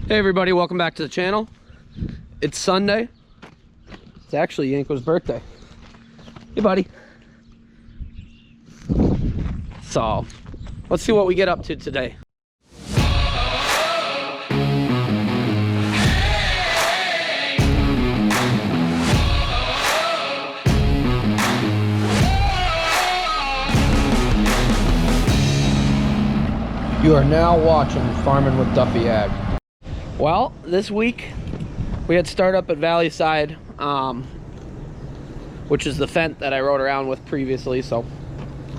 Hey everybody, welcome back to the channel. It's Sunday. It's actually Yanko's birthday. Hey buddy. So, let's see what we get up to today. You are now watching Farming with Duffy Ag. Well, this week we had startup at Valley Side, which is the Fent that I rode around with previously. So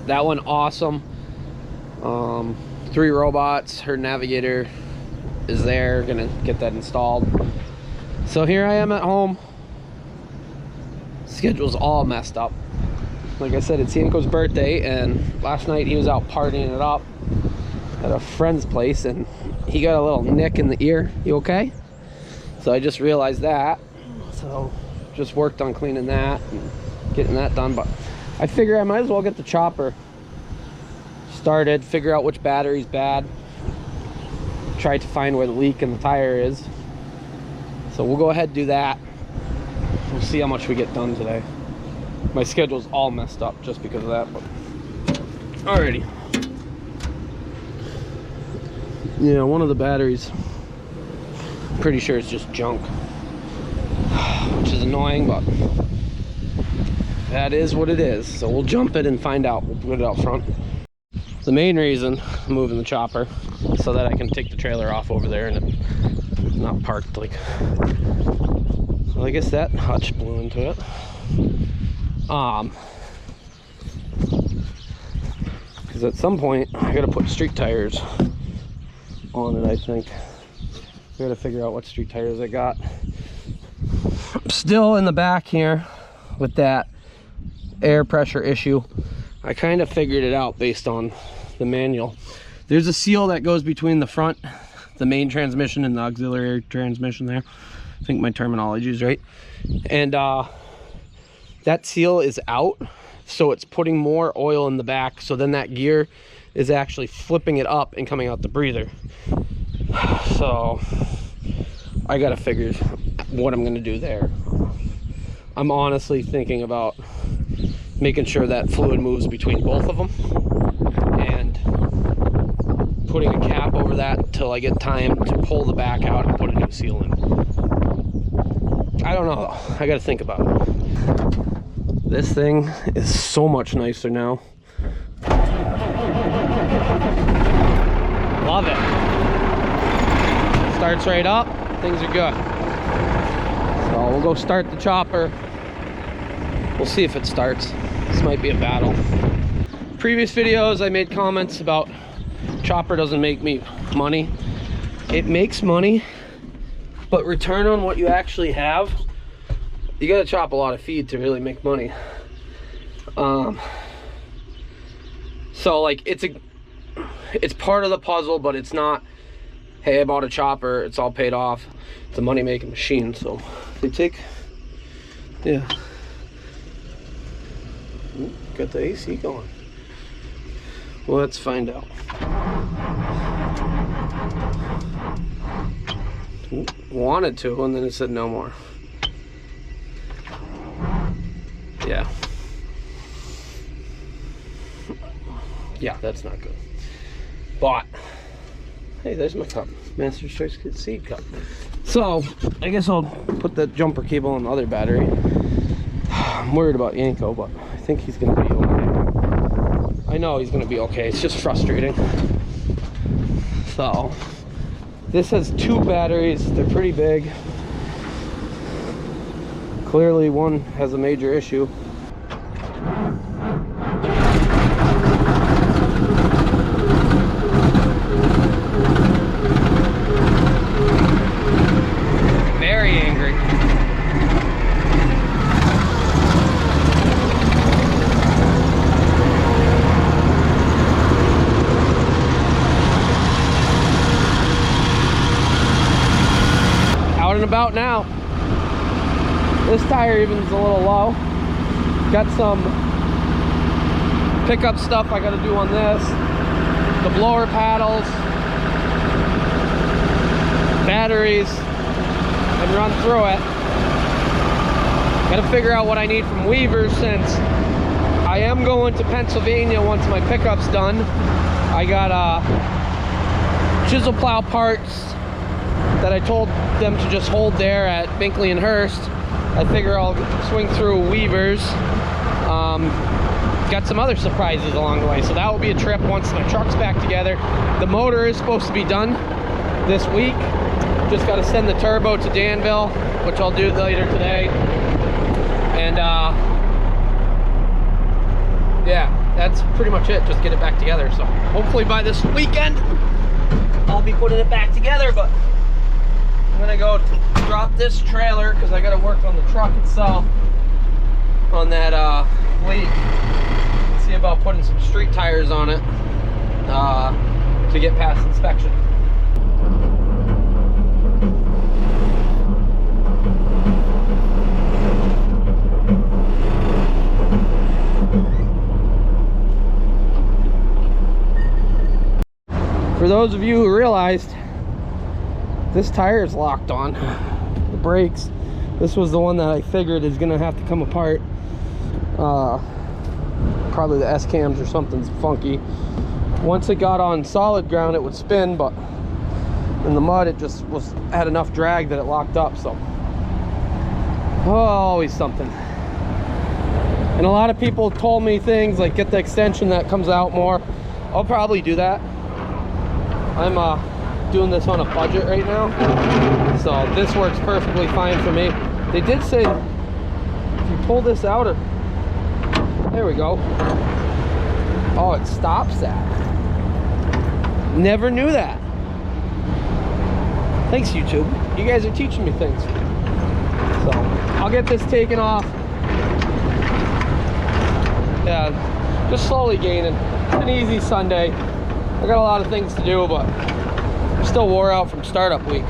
that went awesome. 3 robots, her navigator is there, gonna get that installed. So here I am at home. Schedule's all messed up. Like I said, it's Yanko's birthday, and last night he was out partying it up at a friend's place, and he got a little nick in the ear. You okay? So I just realized that, so just worked on cleaning that and getting that done. But I figure I might as well get the chopper started, figure out which battery's bad, try to find where the leak in the tire is. So we'll go ahead and do that. We'll see how much we get done today. My schedule's all messed up just because of that, but alrighty. Yeah, one of the batteries, I'm pretty sure it's just junk, which is annoying, but that is what it is. So we'll jump it and find out. We'll put it out front. The main reason I'm moving the chopper so that I can take the trailer off over there and it's not parked like. Well, I guess that hutch blew into it. Because at some point I gotta put street tires on it. I think I gotta figure out what street tires I got. I'm still in the back here with that air pressure issue. I kind of figured it out based on the manual. There's a seal that goes between the front, the main transmission, and the auxiliary transmission there. I think my terminology is right. And that seal is out, so it's putting more oil in the back, so then that gear is actually flipping it up and coming out the breather. So I gotta figure what I'm gonna do there. I'm honestly thinking about making sure that fluid moves between both of them and putting a cap over that until I get time to pull the back out and put a new seal in. I don't know, I gotta think about it. This thing is so much nicer now. Love it. Starts right up, things are good. So we'll go start the chopper. We'll see if it starts. This might be a battle. Previous videos I made comments about chopper doesn't make me money. It makes money, but return on what you actually have, you gotta chop a lot of feed to really make money. So like it's part of the puzzle, but it's not, hey, I bought a chopper, it's all paid off. It's a money-making machine. So they take, yeah. Ooh, got the AC going. Well, let's find out. Ooh, wanted to, and then it said no more. Yeah. Yeah, that's not good. But hey, there's my cup. Master's Choice Seed Cup. So I guess I'll put the jumper cable on the other battery. I'm worried about Yanko, but I think he's gonna be okay. I know he's gonna be okay. It's just frustrating. So this has 2 batteries. They're pretty big. Clearly one has a major issue. About now. This tire even's a little low. Got some pickup stuff I gotta do on this. The blower paddles, batteries and run through it. Gotta figure out what I need from weavers, since I am going to Pennsylvania once my pickup's done. I got chisel plow parts that I told them to just hold there at Binkley and Hurst. I figure I'll swing through weavers. Got some other surprises along the way, so that will be a trip once my truck's back together. The motor is supposed to be done this week. Just got to send the turbo to Danville, which I'll do later today. And yeah, that's pretty much it. Just get it back together. So hopefully by this weekend I'll be putting it back together. But I'm gonna go drop this trailer because I got to work on the truck itself, on that fleet. See about putting some street tires on it to get past inspection. For those of you who realized, this tire is locked on. The brakes, this was the one that I figured is gonna have to come apart. Probably the S-cams or something's funky. Once it got on solid ground it would spin, but in the mud it just had enough drag that it locked up. So always something. And a lot of people told me things like get the extension that comes out more. I'll probably do that. I'm doing this on a budget right now, so this works perfectly fine for me. They did say if you pull this out, there we go. Oh, it stops that. Never knew that. Thanks, YouTube. You guys are teaching me things. So I'll get this taken off. Yeah, just slowly gaining. It's an easy Sunday. I got a lot of things to do, but I'm still wore out from startup week.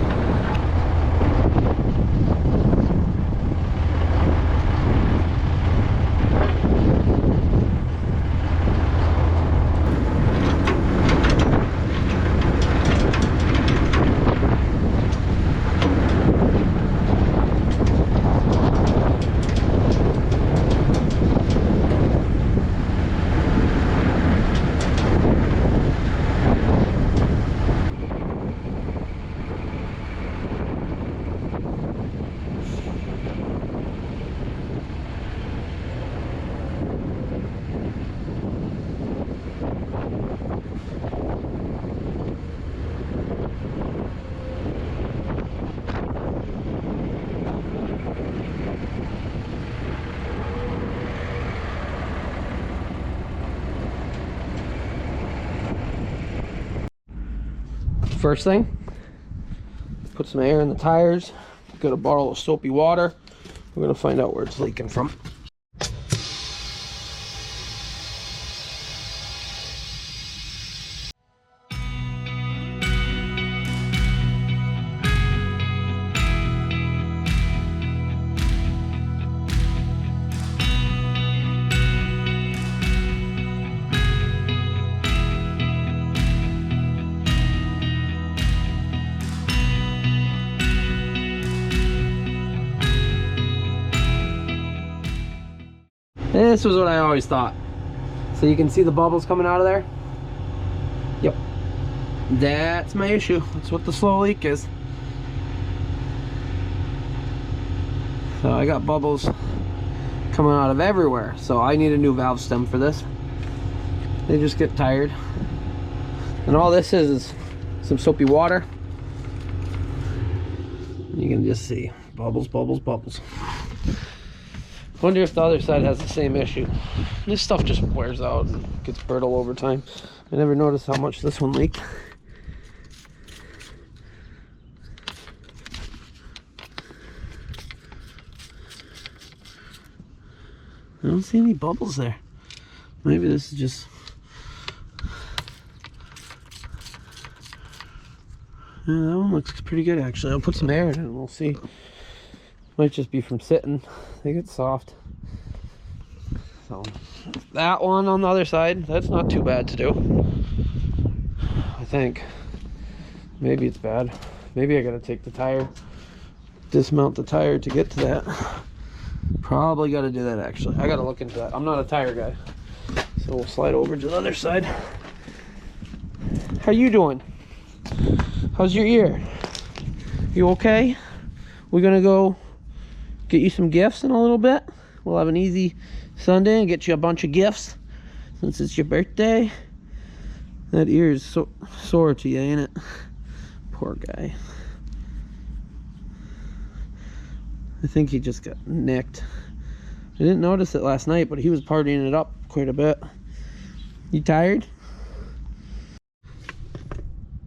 First thing, put some air in the tires. Got a bottle of soapy water. We're gonna find out where it's leaking from. This was what I always thought. So you can see the bubbles coming out of there? Yep. That's my issue. That's what the slow leak is. So I got bubbles coming out of everywhere. So I need a new valve stem for this. They just get tired. And all this is some soapy water. You can just see bubbles, bubbles, bubbles. Wonder if the other side has the same issue. This stuff just wears out and gets brittle over time. I never noticed how much this one leaked. I don't see any bubbles there. Maybe this is just... Yeah, that one looks pretty good actually. I'll put some air in it and we'll see. Might just be from sitting. They get soft. So that one on the other side, that's not too bad to do. I think. Maybe it's bad. Maybe I gotta take the tire, dismount the tire to get to that. Probably gotta do that actually. I gotta look into that. I'm not a tire guy. So we'll slide over to the other side. How you doing? How's your ear? You okay? We're gonna go get you some gifts in a little bit. We'll have an easy Sunday and get you a bunch of gifts since it's your birthday. That ear is so sore to you, ain't it? Poor guy. I think he just got nicked. I didn't notice it last night, but he was partying it up quite a bit. You tired?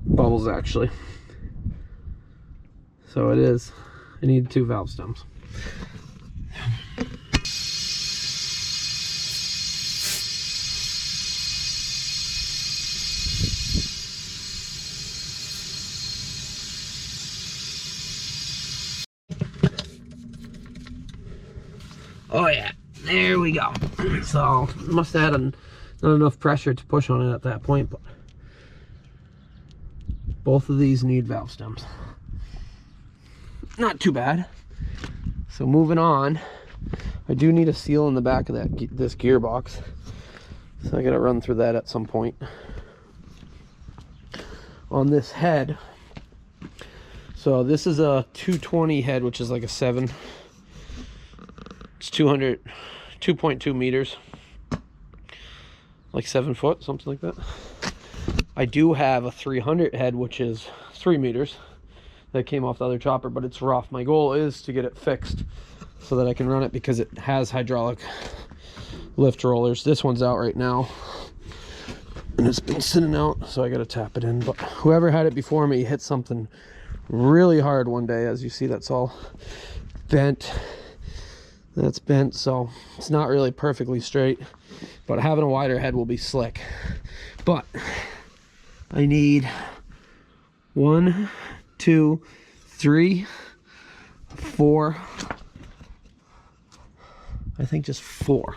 Bubbles, actually. So it is. I need 2 valve stems. Oh yeah, there we go. So must have had not enough pressure to push on it at that point, but both of these need valve stems. Not too bad. So moving on, I do need a seal in the back of this gearbox, so I gotta run through that at some point. On this head, so this is a 220 head, which is like a 7. It's 2.2 meters, like 7 foot, something like that. I do have a 300 head, which is 3 meters, that came off the other chopper, but it's rough. My goal is to get it fixed so that I can run it, because it has hydraulic lift rollers. This one's out right now, and it's been sitting out, so I gotta tap it in. But whoever had it before me hit something really hard one day. As you see, that's all bent. That's bent, so it's not really perfectly straight, but having a wider head will be slick. But I need 1, 2, 3, 4, I think just 4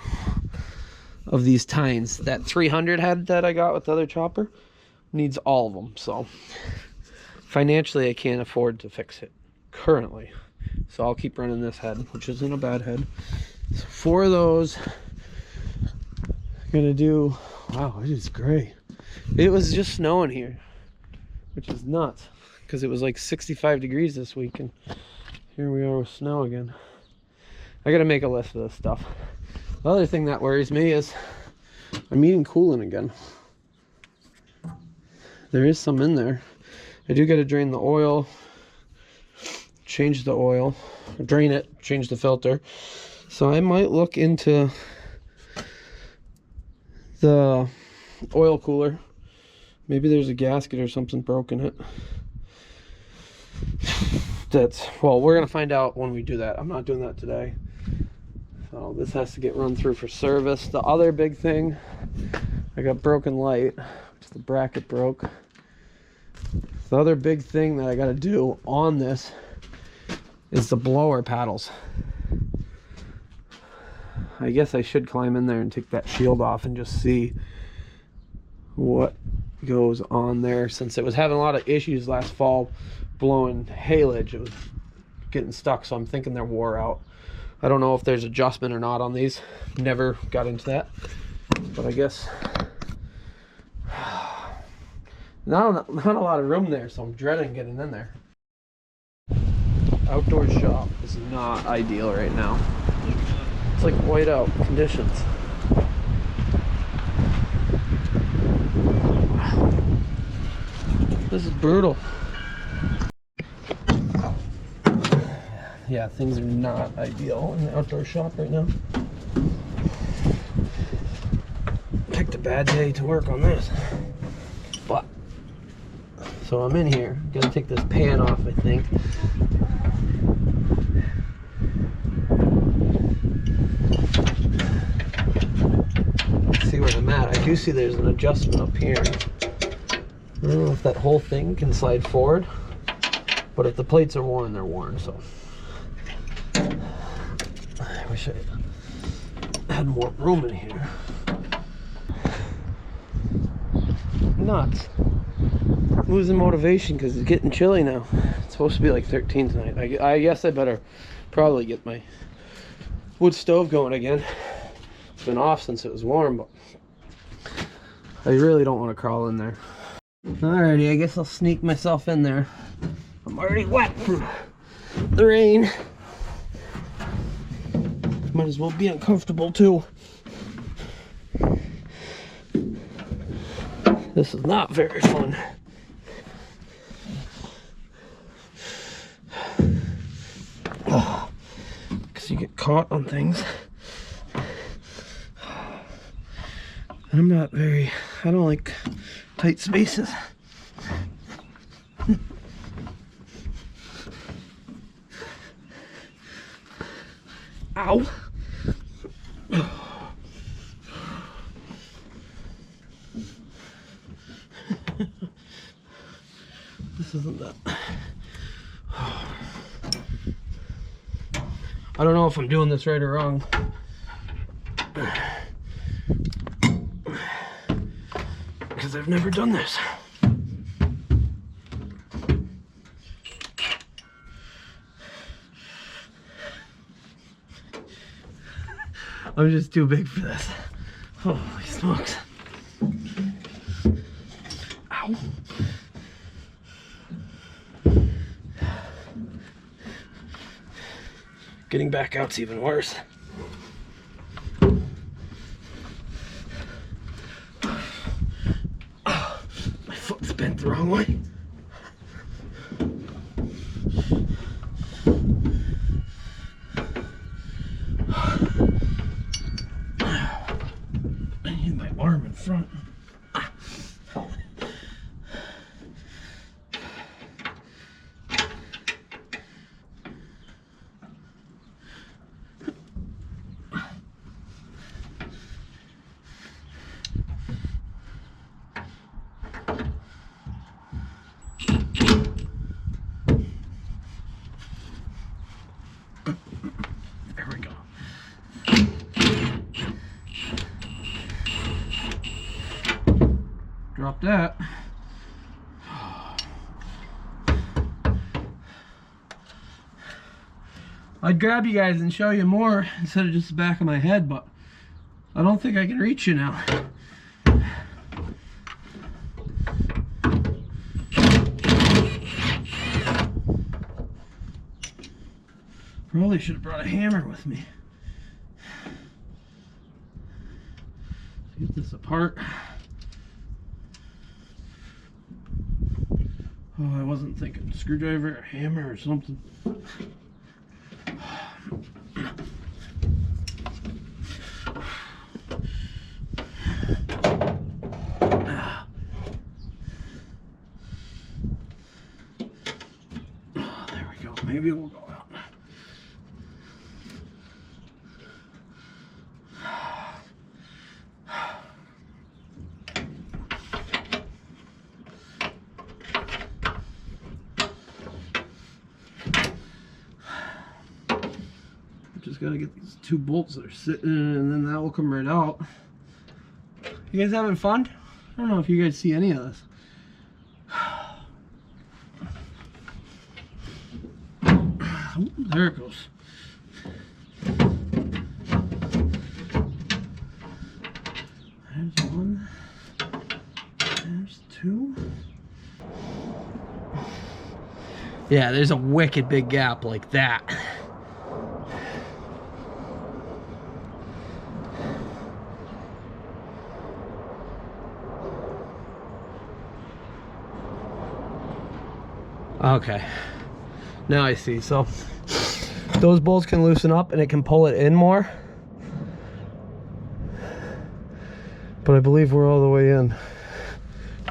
of these tines. That 300 head that I got with the other chopper needs all of them, so financially I can't afford to fix it currently. So I'll keep running this head, which isn't a bad head. So 4 of those. I'm gonna do, wow, it is gray. It was just snowing here, which is nuts, because it was like 65 degrees this week, and here we are with snow again. I gotta make a list of this stuff. The other thing that worries me is I'm eating coolant again. There is some in there. I do gotta drain the oil, change the oil, drain it, change the filter. So I might look into the oil cooler. Maybe there's a gasket or something broken in it. That's, well, we're gonna find out when we do that. I'm not doing that today. So this has to get run through for service. The other big thing, I got broken light, which the bracket broke. The other big thing that I gotta do on this is the blower paddles. I guess I should climb in there and take that shield off and just see what goes on there, since it was having a lot of issues last fall blowing haylage. It was getting stuck, so I'm thinking they're wore out. I don't know if there's adjustment or not on these. Never got into that, but I guess not a lot of room there, so I'm dreading getting in there. Outdoor shop is not ideal right now. It's like whiteout conditions. Wow. This is brutal. Yeah, things are not ideal in the outdoor shop right now. Picked a bad day to work on this. But, so I'm in here. Gotta take this pan off, I think. See where I'm at. I do see there's an adjustment up here. I don't know if that whole thing can slide forward, but if the plates are worn, they're worn, so. I wish I had more room in here. Nuts. losing motivation because it's getting chilly now. It's supposed to be like 13 tonight. I guess I better probably get my wood stove going again. It's been off since it was warm, but I really don't want to crawl in there. Alrighty, I guess I'll sneak myself in there. I'm already wet from the rain. Might as well be uncomfortable too. This is not very fun. Because you get caught on things. And I don't like tight spaces. Ow. This isn't that. I don't know if I'm doing this right or wrong. Because I've never done this. I'm just too big for this. Holy smokes. Ow. Getting back out's even worse. Oh, my foot's bent the wrong way. I need my arm in front. There we go. Drop that. I'd grab you guys and show you more instead of just the back of my head, but I don't think I can reach you now. Probably should have brought a hammer with me. Get this apart. Oh, I wasn't thinking screwdriver or hammer or something. Oh, there we go. Maybe we'll go out. Just gotta get these two bolts that are sitting in, and then that will come right out. You guys having fun? I don't know if you guys see any of this. Oh, there it goes. There's one. There's two. Yeah, there's a wicked big gap like that. Okay, now I see. So those bolts can loosen up and it can pull it in more, but I believe we're all the way in.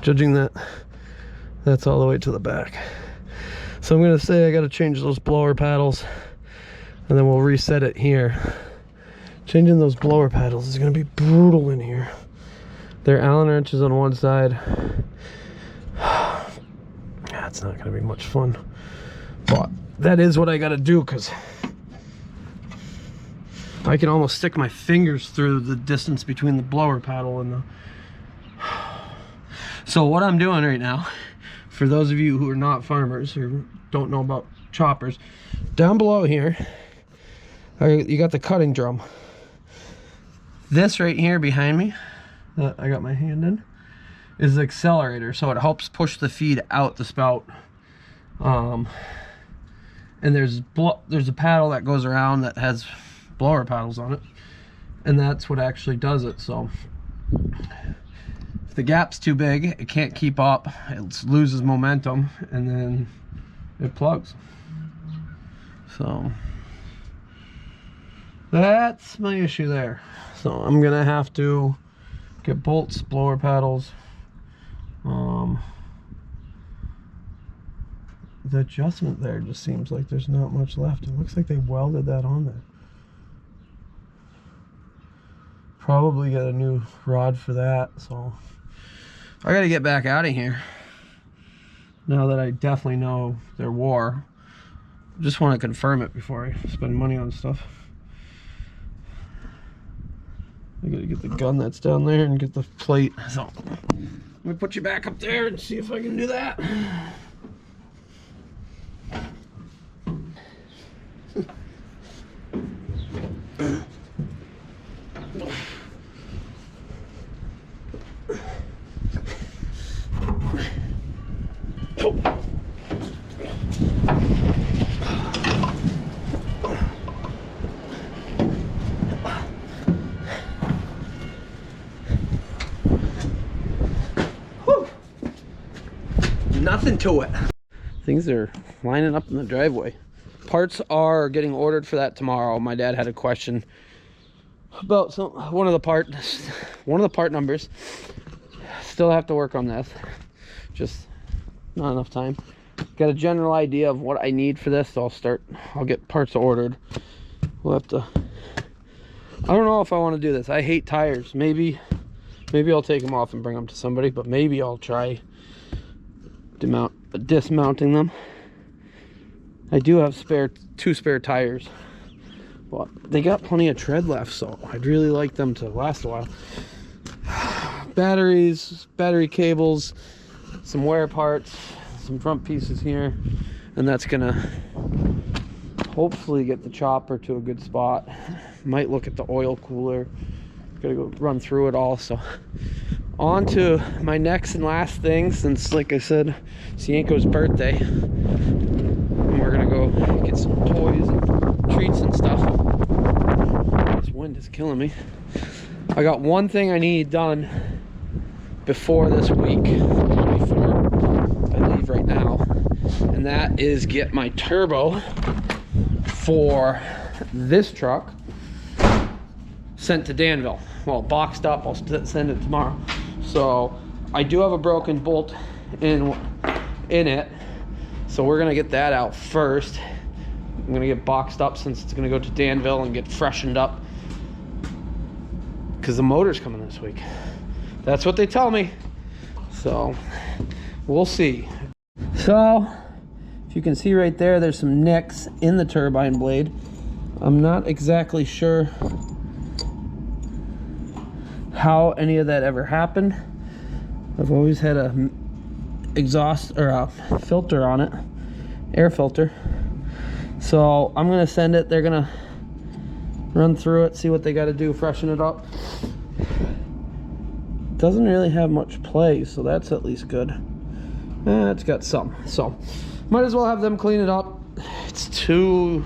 Judging that, that's all the way to the back. So I'm gonna say I gotta change those blower paddles, and then we'll reset it here. Changing those blower paddles is gonna be brutal in here. They're Allen wrenches on one side. It's not going to be much fun, but that is what I got to do, because I can almost stick my fingers through the distance between the blower paddle and the... So what I'm doing right now, for those of you who are not farmers or don't know about choppers, down below here, you got the cutting drum. This right here behind me, that I got my hand in, is the accelerator, so it helps push the feed out the spout. And there's a paddle that goes around that has blower paddles on it, and that's what actually does it. So if the gap's too big, it can't keep up, it loses momentum, and then it plugs. So that's my issue there. So I'm gonna have to get bolts, blower paddles. The adjustment there just seems like there's not much left. It looks like they welded that on there. Probably get a new rod for that. So I gotta get back out of here now that I definitely know they're wore. Just want to confirm it before I spend money on stuff. I gotta get the gun that's down there and get the plate. So let me put you back up there and see if I can do that. Nothing to it. Things are lining up in the driveway. Parts are getting ordered for that tomorrow. My dad had a question about one of the part numbers. Still have to work on this. Just not enough time. Got a general idea of what I need for this, so I'll get parts ordered. We'll have to, I don't know if I want to do this. I hate tires. Maybe I'll take them off and bring them to somebody, but maybe I'll try dismounting them. I do have two spare tires, but they got plenty of tread left, so I'd really like them to last a while. Batteries, battery cables, some wear parts, some front pieces here, and that's gonna hopefully get the chopper to a good spot. Might look at the oil cooler. Gotta go run through it all. So on to my next and last thing, since like I said, it's Yanko's birthday. And we're gonna go get some toys and treats and stuff. This wind is killing me. I got one thing I need done before this week, before I leave right now, and that is get my turbo for this truck sent to Danville. Well, boxed up. I'll send it tomorrow. So I do have a broken bolt in it, so we're gonna get that out first. I'm gonna get boxed up since it's gonna go to Danville and get freshened up, because the motor's coming this week. That's what they tell me. So we'll see. So if you can see right there, there's some nicks in the turbine blade. I'm not exactly sure how any of that ever happened. I've always had a exhaust or a filter on it, air filter. So I'm gonna send it. They're gonna run through it, see what they got to do, freshen it up. Doesn't really have much play, so that's at least good. It's got some, so might as well have them clean it up. It's two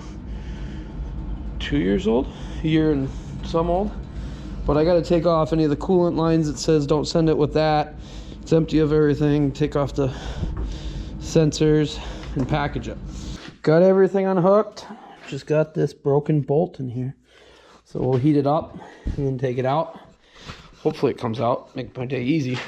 years old, a year and some old. But I got to take off any of the coolant lines. It says don't send it with that. It's empty of everything. Take off the sensors and package it. Got everything unhooked. Just got this broken bolt in here. So we'll heat it up and then take it out. Hopefully it comes out. Make my day easy.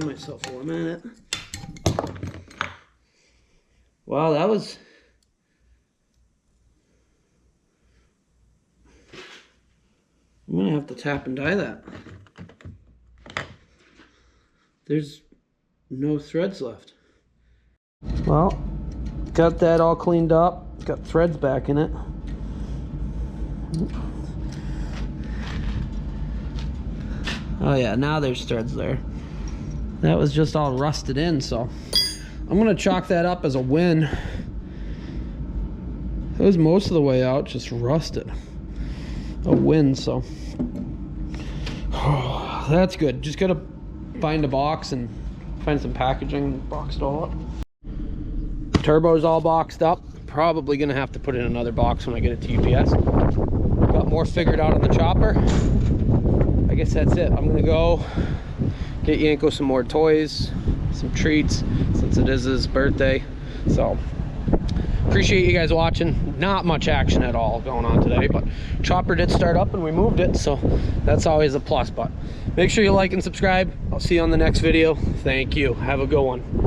turn myself for a minute. Wow, that was... I'm gonna have to tap and dye that. There's no threads left. Well, got that all cleaned up. Got threads back in it. Oh yeah, now there's threads there. That was just all rusted in, so I'm gonna chalk that up as a win. It was most of the way out, just rusted. A win, so oh, that's good. Just gotta find a box and find some packaging, box it all up. Turbo's all boxed up. Probably gonna have to put in another box when I get it to UPS. Got more figured out on the chopper. I guess that's it. I'm gonna go get Yanko some more toys, some treats, since it is his birthday. So appreciate you guys watching. Not much action at all going on today, but chopper did start up and we moved it, so that's always a plus. But make sure you like and subscribe. I'll see you on the next video. Thank you. Have a good one.